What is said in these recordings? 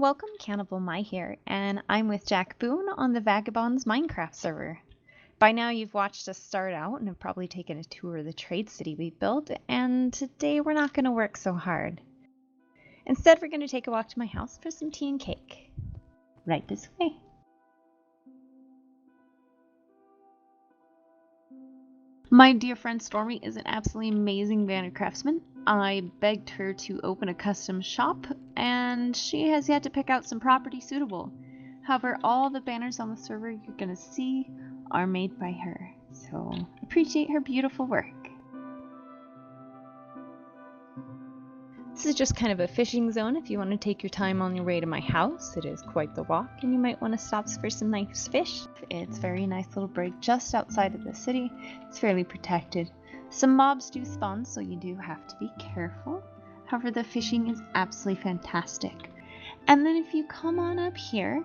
Welcome, Cannibal Mai here, and I'm with Jack Boone on the Vagabonds Minecraft server. By now you've watched us start out and have probably taken a tour of the trade city we built, and today we're not going to work so hard. Instead, we're going to take a walk to my house for some tea and cake. Right this way. My dear friend Stormy is an absolutely amazing vanity craftsman. I begged her to open a custom shop, and she has yet to pick out some property suitable. However, all the banners on the server you're going to see are made by her, so appreciate her beautiful work. This is just kind of a fishing zone if you want to take your time on your way to my house. It is quite the walk, and you might want to stop for some nice fish. It's a very nice little break just outside of the city. It's fairly protected. Some mobs do spawn, so you do have to be careful. However, the fishing is absolutely fantastic. And then if you come on up here,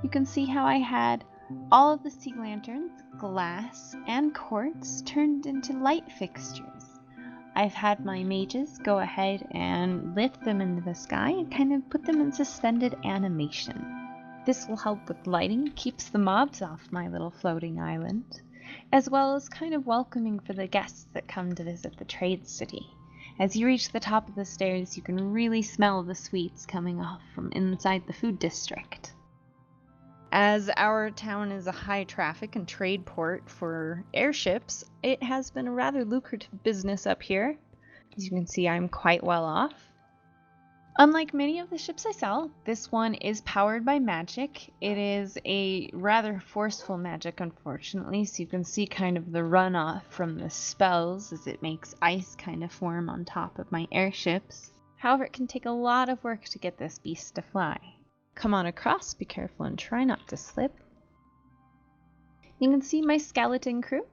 you can see how I had all of the sea lanterns, glass, and quartz turned into light fixtures. I've had my mages go ahead and lift them into the sky and kind of put them in suspended animation. This will help with lighting, keeps the mobs off my little floating island, as well as kind of welcoming for the guests that come to visit the trade city. As you reach the top of the stairs, you can really smell the sweets coming off from inside the food district. As our town is a high traffic and trade port for airships, it has been a rather lucrative business up here. As you can see, I'm quite well off. Unlike many of the ships I sell, this one is powered by magic. It is a rather forceful magic, unfortunately, so you can see kind of the runoff from the spells as it makes ice kind of form on top of my airships. However, it can take a lot of work to get this beast to fly. Come on across, be careful and try not to slip. You can see my skeleton crew.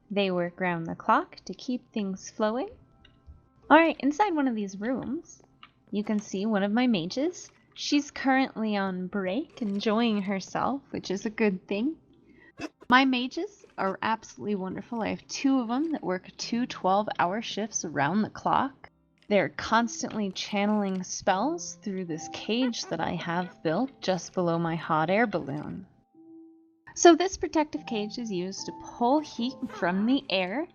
They work round the clock to keep things flowing. Alright, inside one of these rooms, you can see one of my mages. She's currently on break, enjoying herself, which is a good thing. My mages are absolutely wonderful. I have two of them that work 2 12-hour shifts around the clock. They're constantly channeling spells through this cage that I have built just below my hot air balloon. So this protective cage is used to pull heat from the air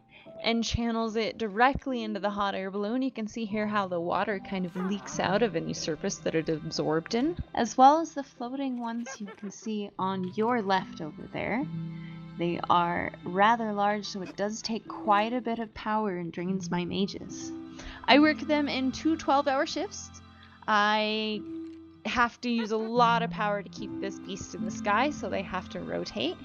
and channels it directly into the hot air balloon. You can see here how the water kind of leaks out of any surface that it absorbed in, as well as the floating ones you can see on your left over there. They are rather large, so it does take quite a bit of power and drains my mages. I work them in 2 12-hour shifts. I have to use a lot of power to keep this beast in the sky, so they have to rotate.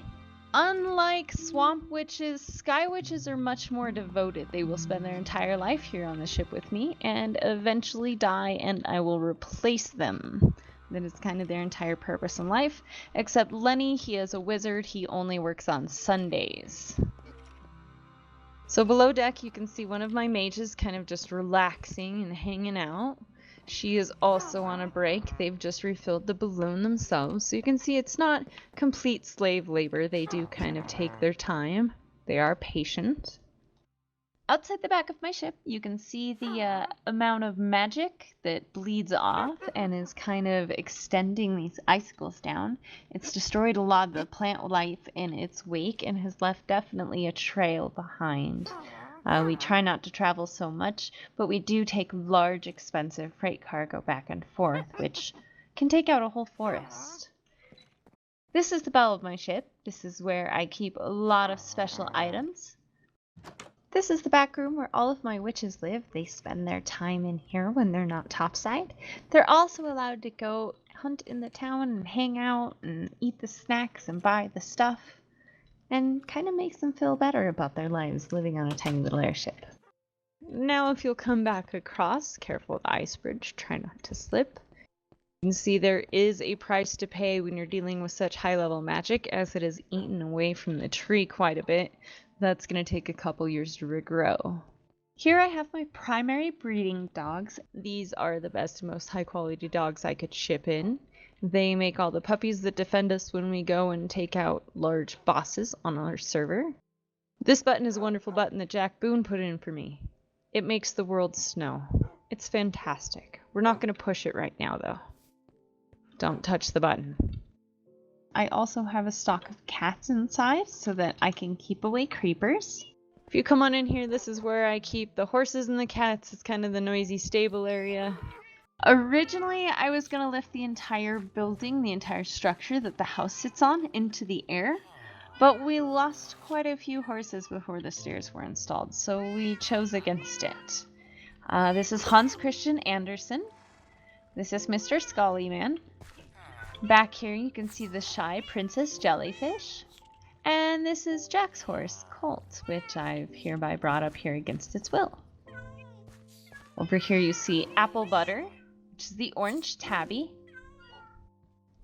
Unlike swamp witches, sky witches are much more devoted. They will spend their entire life here on the ship with me and eventually die, and I will replace them. That is kind of their entire purpose in life. Except Lenny, he is a wizard. He only works on Sundays. So below deck, you can see one of my mages kind of just relaxing and hanging out. She is also on a break. They've just refilled the balloon themselves. So you can see it's not complete slave labor. They do kind of take their time. They are patient. Outside the back of my ship, you can see the amount of magic that bleeds off and is kind of extending these icicles down. It's destroyed a lot of the plant life in its wake and has left definitely a trail behind. We try not to travel so much, but we do take large, expensive freight cargo back and forth, which can take out a whole forest. This is the bow of my ship. This is where I keep a lot of special items. This is the back room where all of my witches live. They spend their time in here when they're not topside. They're also allowed to go hunt in the town and hang out and eat the snacks and buy the stuff, and kind of makes them feel better about their lives living on a tiny little airship. Now if you'll come back across, careful with the ice bridge, try not to slip. You can see there is a price to pay when you're dealing with such high level magic, as it is eaten away from the tree quite a bit. That's going to take a couple years to regrow. Here I have my primary breeding dogs. These are the best and most high quality dogs I could ship in. They make all the puppies that defend us when we go and take out large bosses on our server. This button is a wonderful button that Jack Boone put in for me. It makes the world snow. It's fantastic. We're not going to push it right now though. Don't touch the button. I also have a stock of cats inside so that I can keep away creepers. If you come on in here, this is where I keep the horses and the cats. It's kind of the noisy stable area. Originally, I was going to lift the entire building, the entire structure that the house sits on, into the air. But we lost quite a few horses before the stairs were installed, so we chose against it. This is Hans Christian Andersen. This is Mr. Scullyman. Back here you can see the shy Princess Jellyfish. And this is Jack's horse, Colt, which I've hereby brought up here against its will. Over here you see Apple Butter, which is the orange tabby.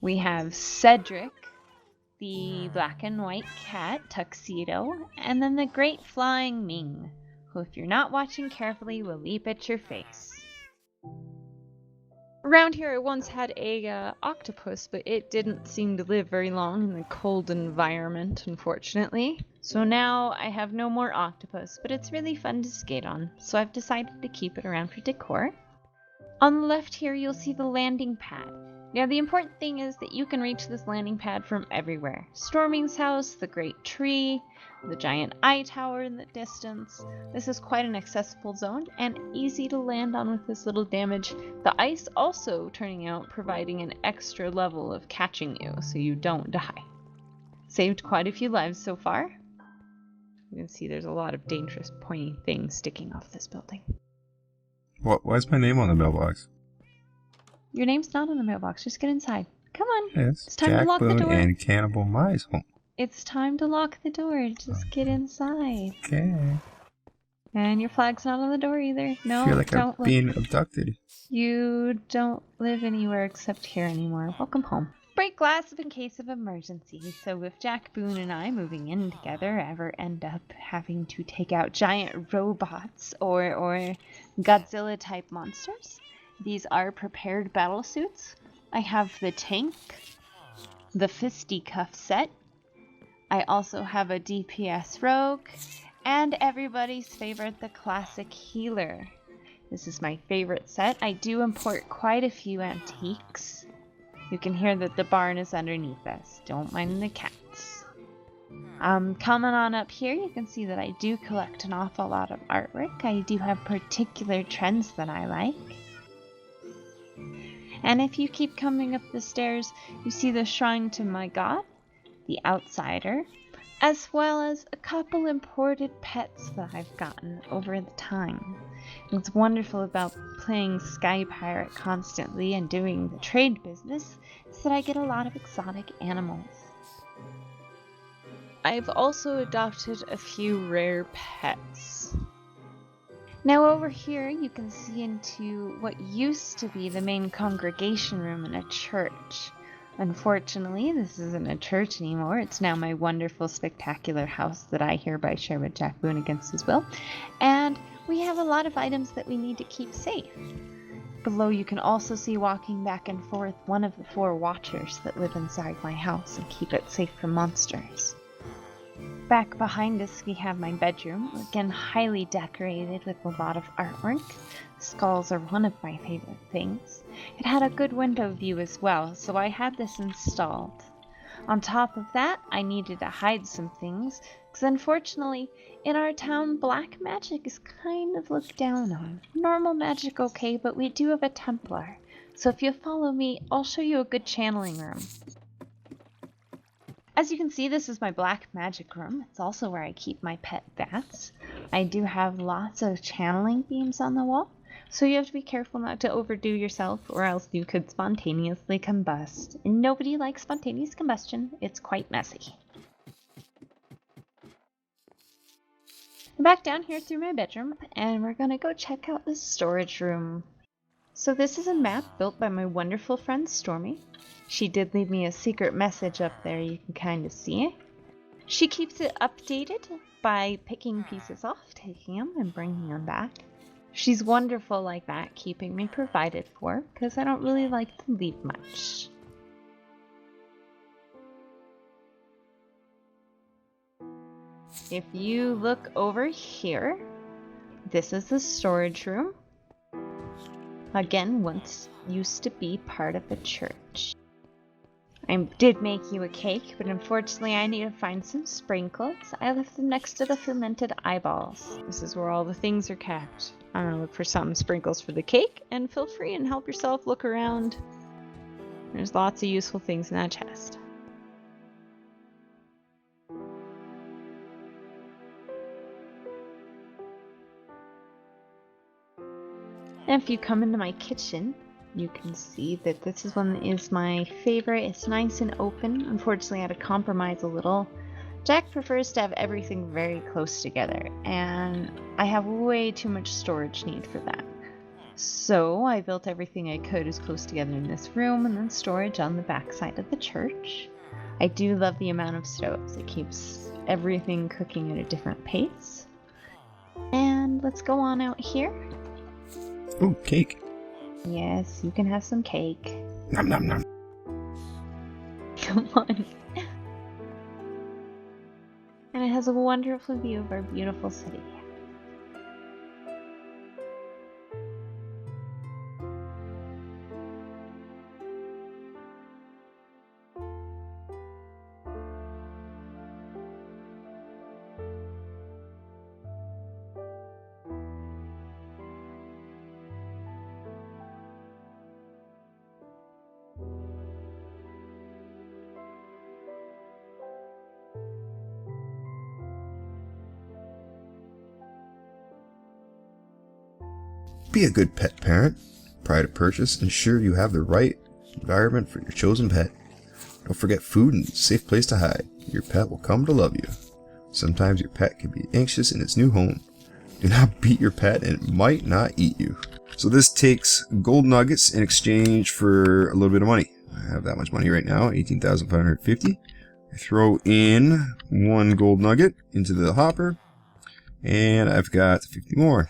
We have Cedric, the black and white cat, Tuxedo, and then the great flying Ming, who if you're not watching carefully will leap at your face. Around here I once had a octopus, but it didn't seem to live very long in the cold environment, unfortunately. So now I have no more octopus, but it's really fun to skate on, so I've decided to keep it around for decor. On the left here you'll see the landing pad. Now the important thing is that you can reach this landing pad from everywhere. Storming's house, the great tree, the giant eye tower in the distance. This is quite an accessible zone and easy to land on with this little damage. The ice also turning out providing an extra level of catching you so you don't die. Saved quite a few lives so far. You can see there's a lot of dangerous pointy things sticking off this building. Why's my name on the mailbox? Your name's not on the mailbox. Just get inside. Come on. Yes, It's time Jack to lock Boone the door. and Cannibal Mai's home. It's time to lock the door. Just get inside. Okay. And your flag's not on the door either. No, I feel like I'm don't look. being abducted. You don't live anywhere except here anymore. Welcome home. Break glass in case of emergency. So if Jack Boone and I moving in together ever end up having to take out giant robots or Godzilla type monsters, these are prepared battle suits. I have the tank, the fisticuff set. I also have a DPS rogue, and everybody's favorite, the classic healer. This is my favorite set. I do import quite a few antiques. You can hear that the barn is underneath us. Don't mind the cats. Coming on up here, you can see that I do collect an awful lot of artwork. I do have particular trends that I like. And if you keep coming up the stairs, you see the shrine to my god, the outsider, as well as a couple imported pets that I've gotten over the time. What's wonderful about playing Sky Pirate constantly and doing the trade business is that I get a lot of exotic animals. I've also adopted a few rare pets. Now over here you can see into what used to be the main congregation room in a church. Unfortunately, this isn't a church anymore. It's now my wonderful, spectacular house that I hereby share with Jack Boone against his will. And we have a lot of items that we need to keep safe. Below you can also see walking back and forth one of the 4 watchers that live inside my house and keep it safe from monsters. Back behind us we have my bedroom, again highly decorated with a lot of artwork. Skulls are one of my favorite things. It had a good window view as well, so I had this installed. On top of that, I needed to hide some things, because unfortunately, in our town, black magic is kind of looked down on. Normal magic okay, but we do have a Templar. So if you follow me, I'll show you a good channeling room. As you can see, this is my black magic room. It's also where I keep my pet bats. I do have lots of channeling beams on the wall, so you have to be careful not to overdo yourself or else you could spontaneously combust. And nobody likes spontaneous combustion. It's quite messy. I'm back down here through my bedroom, and we're gonna go check out the storage room. So this is a map built by my wonderful friend Stormy. She did leave me a secret message up there, you can kind of see it. She keeps it updated by picking pieces off, taking them, and bringing them back. She's wonderful like that, keeping me provided for, because I don't really like to leave much. If you look over here, this is the storage room. Again, once used to be part of a church. I did make you a cake, but unfortunately I need to find some sprinkles. I left them next to the fermented eyeballs. This is where all the things are kept. I'm gonna look for some sprinkles for the cake, and feel free and help yourself look around. There's lots of useful things in that chest. And if you come into my kitchen, you can see that this is one that is my favorite. It's nice and open. Unfortunately, I had to compromise a little. Jack prefers to have everything very close together, and I have way too much storage need for that. So I built everything I could as close together in this room, and then storage on the back side of the church. I do love the amount of stoves. It keeps everything cooking at a different pace. And let's go on out here. Oh, cake. Yes, you can have some cake. Nom nom nom. Come on. And it has a wonderful view of our beautiful city. Be a good pet parent. Prior to purchase, ensure you have the right environment for your chosen pet. Don't forget food and a safe place to hide. Your pet will come to love you. Sometimes your pet can be anxious in its new home. Do not beat your pet and it might not eat you. So this takes gold nuggets in exchange for a little bit of money. I have that much money right now, 18,550. I throw in 1 gold nugget into the hopper, and I've got 50 more.